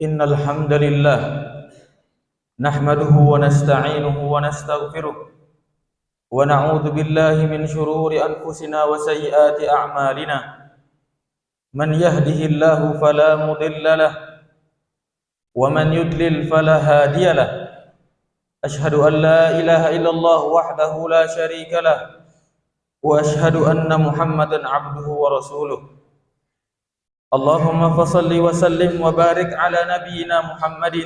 إن الحمد لله نحمده ونستعينه ونستغفره ونعوذ بالله من شرور أنفسنا وسيئات أعمالنا. من يهده الله فلا مضل له ومن يضلل فلا هادي له. أشهد أن لا إله إلا الله وحده لا شريك له وأشهد أن محمدا عبده ورسوله. اللهم فصل وسلم وبارك على نبينا محمد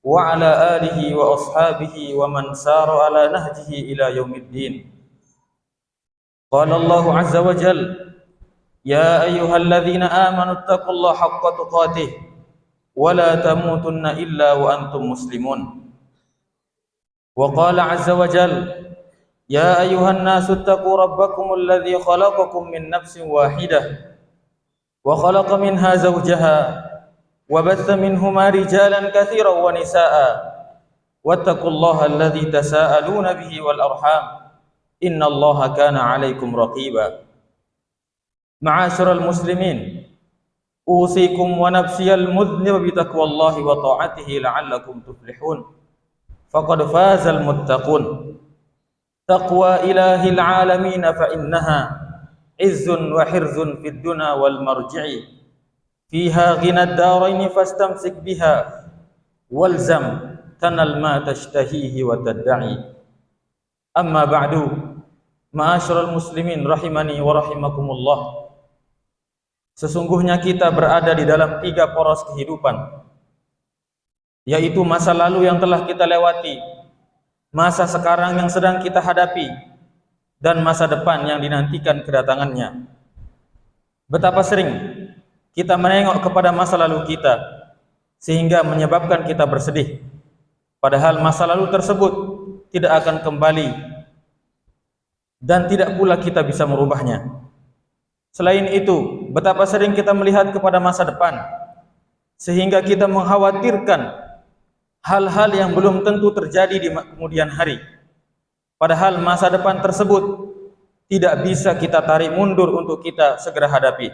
وعلى آله وأصحابه ومن سار على نهجه إلى يوم الدين. قال الله عز وجل: يا أيها الذين آمنوا اتقوا الله حق تقاته ولا تموتن إلا وأنتم مسلمون. وقال عز وجل: يا أيها الناس اتقوا ربكم الذي خلقكم من نفس واحدة وخلق منها زوجها وبث منهما رجالا كثيرا ونساء واتقوا الله الذي تساءلون به والأرحام إن الله كان عليكم رقيبا. معاشر المسلمين، أوصيكم ونفسي المذنب بتقوى الله وطاعته لعلكم تفلحون. فقد فاز المتقون. تقوى إله العالمين فإنها عز وحرز في الدنا والمرجع، فيها غنى الدارين فاستمسك بها والزم تنل ما تشتهيه وتدعي. أما بعد، معاشر المسlimin rahimani wa rahimakumullah. Sesungguhnya kita berada di dalam 3 poros kehidupan, yaitu masa lalu yang telah kita lewati, masa sekarang yang sedang kita hadapi, dan masa depan yang dinantikan kedatangannya. Betapa sering kita menengok kepada masa lalu kita sehingga menyebabkan kita bersedih, padahal masa lalu tersebut tidak akan kembali dan tidak pula kita bisa merubahnya. Selain itu, betapa sering kita melihat kepada masa depan sehingga kita mengkhawatirkan hal-hal yang belum tentu terjadi di kemudian hari, padahal masa depan tersebut tidak bisa kita tarik mundur untuk kita segera hadapi.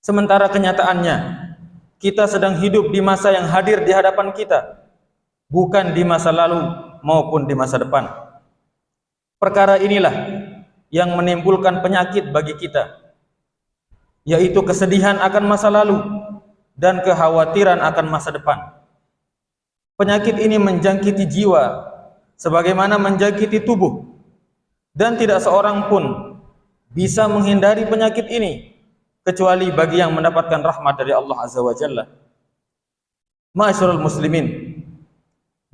Sementara kenyataannya, kita sedang hidup di masa yang hadir di hadapan kita, bukan di masa lalu maupun di masa depan. Perkara inilah yang menimbulkan penyakit bagi kita, yaitu kesedihan akan masa lalu dan kekhawatiran akan masa depan. Penyakit ini menjangkiti jiwa sebagaimana menjangkiti tubuh, dan tidak seorang pun bisa menghindari penyakit ini kecuali bagi yang mendapatkan rahmat dari Allah Azza wa Jalla. Ma'asyiral muslimin,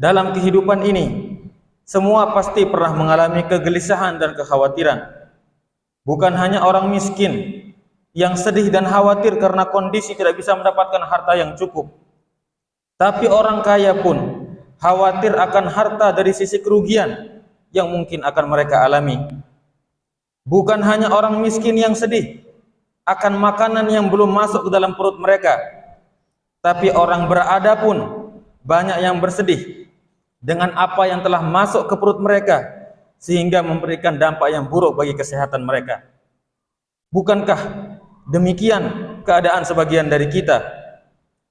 dalam kehidupan ini semua pasti pernah mengalami kegelisahan dan kekhawatiran. Bukan hanya orang miskin yang sedih dan khawatir karena kondisi tidak bisa mendapatkan harta yang cukup, tapi orang kaya pun khawatir akan harta dari sisi kerugian yang mungkin akan mereka alami. Bukan hanya orang miskin yang sedih akan makanan yang belum masuk ke dalam perut mereka, tapi orang berada pun banyak yang bersedih dengan apa yang telah masuk ke perut mereka sehingga memberikan dampak yang buruk bagi kesehatan mereka. Bukankah demikian keadaan sebagian dari kita?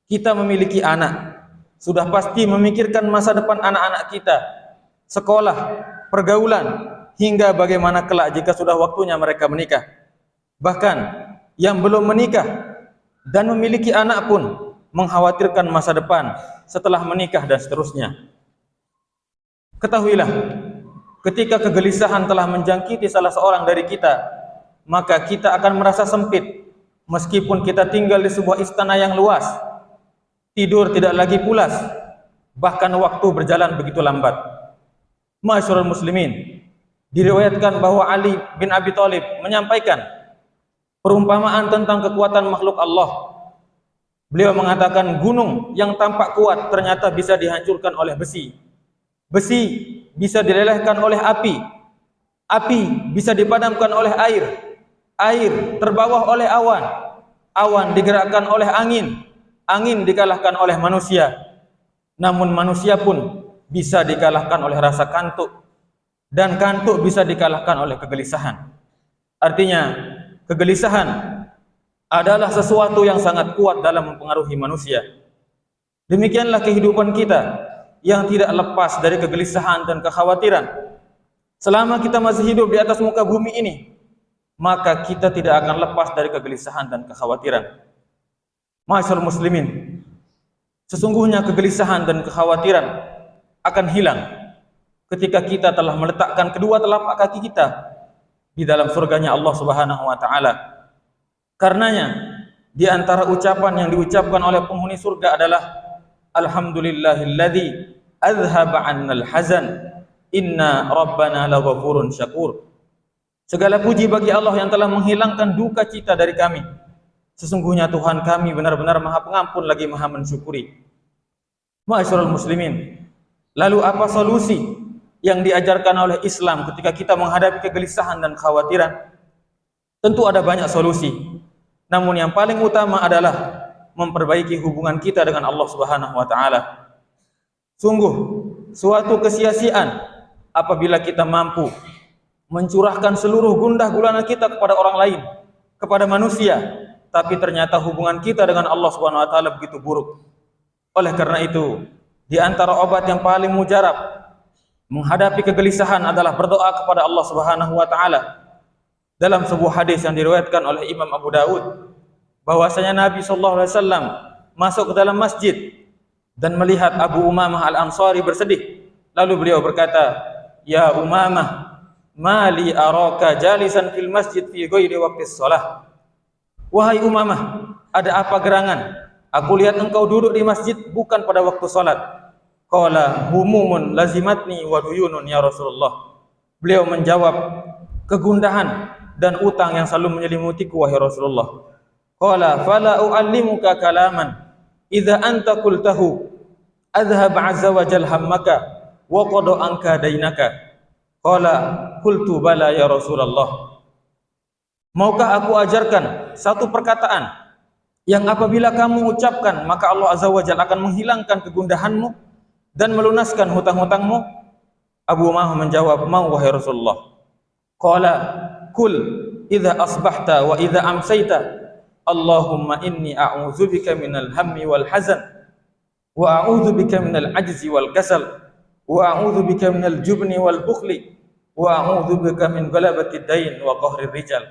Kita memiliki anak, sudah pasti memikirkan masa depan anak-anak kita, sekolah, pergaulan, hingga bagaimana kelak jika sudah waktunya mereka menikah. Bahkan yang belum menikah dan memiliki anak pun mengkhawatirkan masa depan setelah menikah dan seterusnya. Ketahuilah, ketika kegelisahan telah menjangkiti salah seorang dari kita, maka kita akan merasa sempit meskipun kita tinggal di sebuah istana yang luas. Tidur tidak lagi pulas, bahkan waktu berjalan begitu lambat. Ma'asyiral muslimin, diriwayatkan bahwa Ali bin Abi Thalib menyampaikan perumpamaan tentang kekuatan makhluk Allah. Beliau mengatakan gunung yang tampak kuat ternyata bisa dihancurkan oleh besi. Besi bisa dilelehkan oleh api. Api bisa dipadamkan oleh air. Air terbawa oleh awan. Awan digerakkan oleh angin. Angin dikalahkan oleh manusia. Namun manusia pun bisa dikalahkan oleh rasa kantuk, dan kantuk bisa dikalahkan oleh kegelisahan. Artinya, kegelisahan adalah sesuatu yang sangat kuat dalam mempengaruhi manusia. Demikianlah kehidupan kita yang tidak lepas dari kegelisahan dan kekhawatiran. Selama kita masih hidup di atas muka bumi ini, maka kita tidak akan lepas dari kegelisahan dan kekhawatiran. Ma'asyiral muslimin, sesungguhnya kegelisahan dan kekhawatiran akan hilang ketika kita telah meletakkan kedua telapak kaki kita di dalam surganya Allah Subhanahu wa taala. Karenanya, di antara ucapan yang diucapkan oleh penghuni surga adalah alhamdulillahilladzi azhaba 'annal hazan inna rabbana laghafurun syakur. Segala puji bagi Allah yang telah menghilangkan duka cita dari kami. Sesungguhnya Tuhan kami benar-benar Maha Pengampun lagi Maha Mensyukuri. Ma'asyiral muslimin, lalu apa solusi yang diajarkan oleh Islam ketika kita menghadapi kegelisahan dan kekhawatiran? Tentu ada banyak solusi. Namun yang paling utama adalah memperbaiki hubungan kita dengan Allah Subhanahu wa taala. Sungguh suatu kesia-siaan apabila kita mampu mencurahkan seluruh gundah gulana kita kepada orang lain, kepada manusia, tapi ternyata hubungan kita dengan Allah Subhanahu wa taala begitu buruk. Oleh karena itu, di antara obat yang paling mujarab menghadapi kegelisahan adalah berdoa kepada Allah Subhanahu wa taala. Dalam sebuah hadis yang diriwayatkan oleh Imam Abu Daud, bahwasanya Nabi sallallahu alaihi wasallam masuk ke dalam masjid dan melihat Abu Umamah Al-Ansari bersedih. Lalu beliau berkata, "Ya Umamah, mali araka jalisan fil masjid fi ghairi waqtis shalah." Wahai Umamah, ada apa gerangan? Aku lihat engkau duduk di masjid bukan pada waktu salat. Qala humumun lazimatni wa duyunun ya Rasulullah. Beliau menjawab, kegundahan dan utang yang selalu menyelimutiku wahai Rasulullah. Qala fala uallimuka kalaman idza anta qultahu adhhab azza wa jal hammaka wa qada anka dainaka. Qala qultu bala ya Rasulullah. Maukah aku ajarkan satu perkataan yang apabila kamu ucapkan maka Allah Azza wa Jalla akan menghilangkan kegundahanmu dan melunaskan hutang-hutangmu? Abu Umamah menjawab, mau wahai Rasulullah. Qala kul idza asbahta wa idza amsayta Allahumma inni a'udzubika minal hammi wal hazan wa a'udzubika minal ajzi wal kasal wa a'udzubika minal jubni wal bukhli wa a'udzubika min ghalabati dain wa qahri rijal.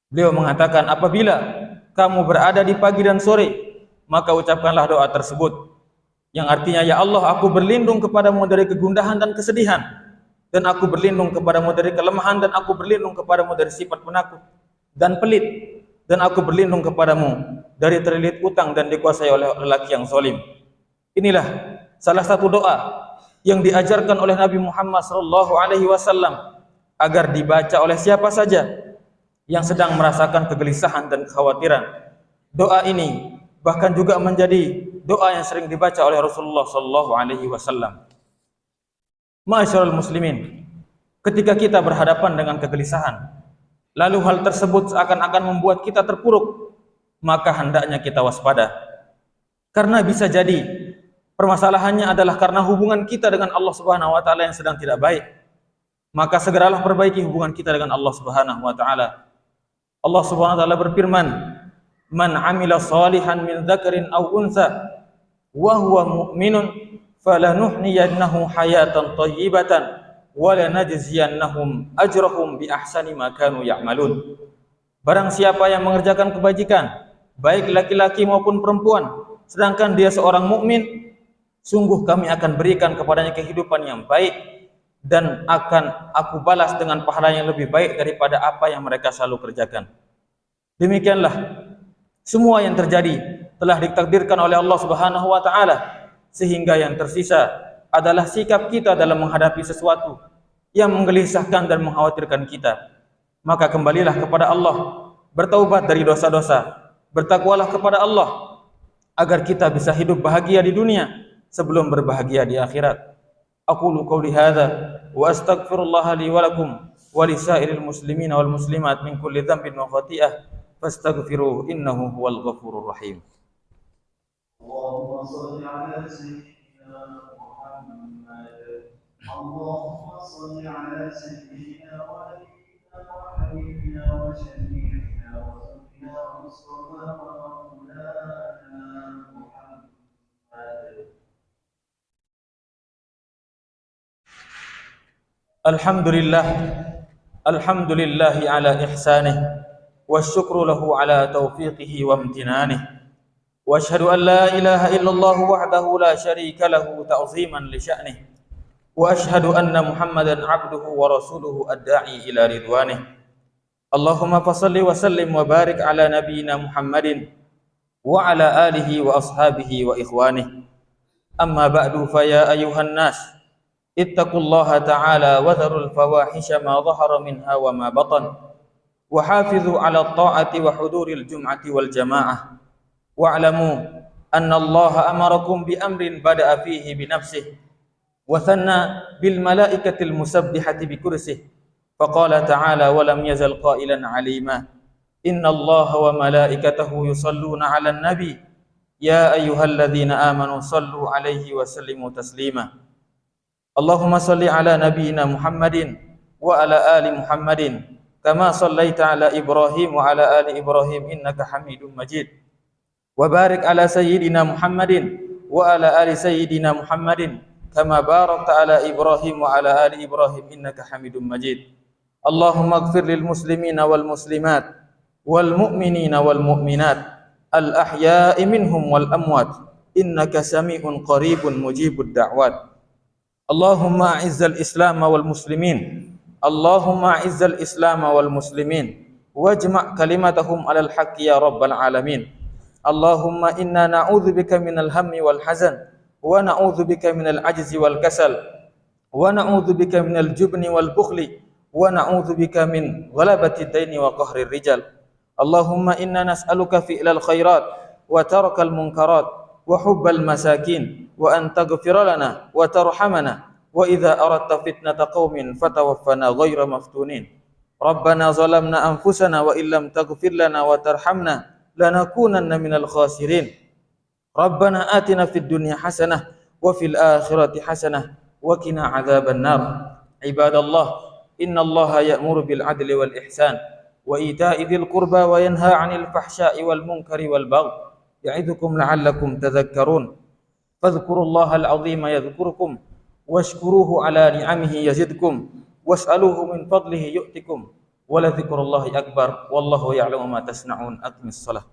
Beliau mengatakan, apabila kamu berada di pagi dan sore, maka ucapkanlah doa tersebut, yang artinya, ya Allah, aku berlindung kepadamu dari kegundahan dan kesedihan, dan aku berlindung kepadamu dari kelemahan, dan aku berlindung kepadamu dari sifat penakut dan pelit, dan aku berlindung kepadamu dari terlilit utang dan dikuasai oleh lelaki yang zalim. Inilah salah satu doa yang diajarkan oleh Nabi Muhammad SAW agar dibaca oleh siapa saja yang sedang merasakan kegelisahan dan kekhawatiran. Doa ini bahkan juga menjadi doa yang sering dibaca oleh Rasulullah SAW. Ma'asyiral muslimin, ketika kita berhadapan dengan kegelisahan, lalu hal tersebut seakan-akan membuat kita terpuruk, maka hendaknya kita waspada. Karena bisa jadi permasalahannya adalah karena hubungan kita dengan Allah Subhanahu wa taala yang sedang tidak baik. Maka segeralah perbaiki hubungan kita dengan Allah Subhanahu wa taala. Allah Subhanahu wa taala berfirman, "Man 'amila shalihan min dzakarin aw untha wa huwa mu'minun falanuhyiyannahu hayatan thayyibatan wa lanajziyannahum ajrahum bi ahsani ma kanu ya'malun." Barang siapa yang mengerjakan kebajikan, baik laki-laki maupun perempuan, sedangkan dia seorang mukmin, sungguh kami akan berikan kepadanya kehidupan yang baik dan akan aku balas dengan pahala yang lebih baik daripada apa yang mereka selalu kerjakan. Demikianlah semua yang terjadi telah ditakdirkan oleh Allah Subhanahu wa taala, sehingga yang tersisa adalah sikap kita dalam menghadapi sesuatu yang menggelisahkan dan mengkhawatirkan kita. Maka kembalilah kepada Allah, bertaubat dari dosa-dosa, bertakwalah kepada Allah agar kita bisa hidup bahagia di dunia sebelum berbahagia di akhirat. Aqulu qawli hadza wa astaghfirullah li wa lakum wa lisairil muslimin wal muslimat min kulli dhanbin wa khati'ah fastaghfiruhu innahu huwal ghafurur rahim. Allahumma shalli ala sayyidina Muhammad. Allahumma shalli ala sayyidina wa nabiyyina wa habibina wa syafi'ina wa sayyidina Mustafa wa maulana Muhammad. Alhamdulillah, alhamdulillahi ala ihsanih, wasyukru lahu ala taufiqihi wa amtinanih, wa ashhadu an la ilaha illallah wahdahu la syarika lahu ta'ziman li sya'nih, wa ashhadu anna Muhammadan abduhu wa rasuluhu ad-da'i ila ridwanih. Allahumma fasalli wa sallim wa barik ala nabiyyina Muhammadin wa ala alihi wa ashabihi wa ikhwanih. Amma ba'du, fa ya ayuhan nas, ittaqullaha ta'ala wa dharul fawahisha ma dhahara minha wa ma batan, wa hafizu ala ta'ati wa huduril jum'ati wal jama'ah, wa'lamu anna allaha amarakum bi amrin bada'a fihi bi nafsihi wa thanna bil malaikatil musabbihati bi kursih, faqala ta'ala wa lam yazal qailan alima, inna allaha wa malaikatahu yusalluna 'alan nabi ya ayyuhalladzina amanu sallu 'alaihi wa sallimu taslima. Allahumma salli ala nabiyyina Muhammadin wa ala ali Muhammadin kama sallaita ala Ibrahim wa ala ali Ibrahim innaka Hamidum Majid. Wa barik ala sayyidina Muhammadin wa ala ali sayyidina Muhammadin kama barakta ala Ibrahim wa ala ali Ibrahim innaka Hamidum Majid. Allahumma ighfir lil muslimina wal muslimat wal mu'minina wal mu'minat al ahya'i minhum wal amwat innaka sami'un qaribun mujibud da'wat. Allahumma a'izzal Islam wal muslimin, Allahumma a'izzal Islam wal muslimin wajma' kalimatahum 'alal haqqi ya rabbal alamin. Allahumma inna na'udzubika minal hammi wal hazan wa na'udzubika minal ajzi wal kasal wa na'udzubika minal jubni wal bukhli wa na'udzubika min ghalabati daini wa qahrir rijal. Allahumma inna nas'aluka fi'lal khairat wa tarkal munkarat wa hubbal masakin wa an taghfira lana wa tarhamana wa idza aradta fitnata qaumin fatawaffana ghayra maftunin. Rabbana zalamna anfusana wa illam taghfir lana wa tarhamna lanakunanna minal khasirin. Rabbana atina fid dunya hasanah wa fil akhirati hasanah wa qina adzaban nar. Ibadallah, innallaha ya'muru bil adli wal ihsan wa ita'i dzil qurba wa yanha 'anil fahsya'i wal munkari wal baghi ya'idukum la'allakum tadhakkarun. Fadhkurullahal 'azima yadhkurkum washkuruhu 'ala ni'amihi yazidkum was'aluhu min fadlihi yu'tikum wa la dzikrullahi akbar wallahu ya'lamu ma tasna'un. Aqimis shalah.